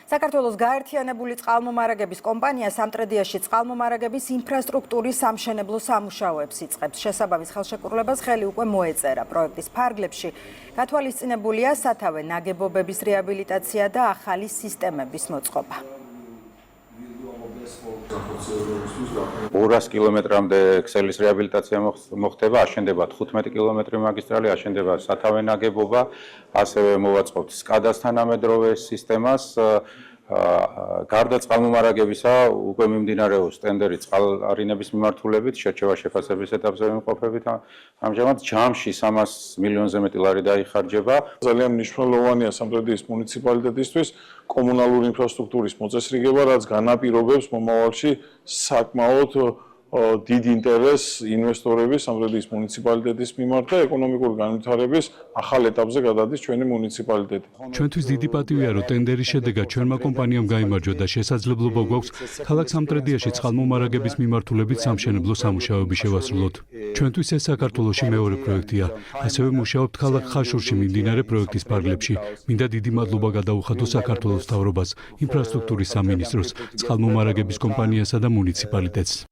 საქართველოს გაერთიანებული წყალმომარაგების კომპანია სამტრედიაში წყალმომარაგების ინფრასტრუქტურის სამშენებლო სამუშაოებს იწყებს. შესაბამის ხელშეკრულებას ხელი უკვე მოეწერა. პროექტის ფარგლებში გათვალისწინებულია სათავე ნაგებობების რეაბილიტაცია და ახალი სისტემების მოწყობა. 200 კილომეტრამდე ქსელის რეაბილიტაცია მოხდება, აშენდება 15 კილომეტრი მაგისტრალი, აშენდება სათავე ნაგებობა, ასევე მოვაწყობთ SCADA-ს თანამედროვე სისტემას. გარდა წყალმომარაგებისა, უკვე მიმდინარეობს ტენდერი წყალარინების მიმართულებით, შერჩევა შეფასების ეტაპზე ვიმყოფებით. ამჟამად ჯამში 300 მილიონზე მეტი ლარი დაიხარჯება. ძალიან მნიშვნელოვანია სამტრედიის მუნიციპალიტეტისთვის კომუნალური ინფრასტრუქტურის მოწესრიგება, რაც განაპირობებს მომავალში საკმაოდ დიდ ინტერესს ინვესტორების სამტრედიის მუნიციპალიტეტის მიმართ და ეკონომიკური განვითარების ახალ ეტაპზე გადადის ჩვენი მუნიციპალიტეტი. ჩვენთვის დიდი პატივია, რომ ტენდერის შედეგად ჩვენმა კომპანიამ გაიმარჯვა და შესაძლებლობა გვაქვს ქალაქ სამტრედიაში წყალმომარაგების მიმართულებით სამშენებლო სამუშაოები შევასრულოთ. ჩვენთვის ეს საქართველოში მეორე პროექტია. ასევე მუშაობთ ქალაქ ხაშურში მიმდინარე პროექტის ფარგლებში. მინდა დიდი მადლობა გადაუხადო საქართველოს მთავრობას, ინფრასტრუქტურის სამინისტროს, წყალმომარაგების კომპანიასა და მუნიციპალიტეტს.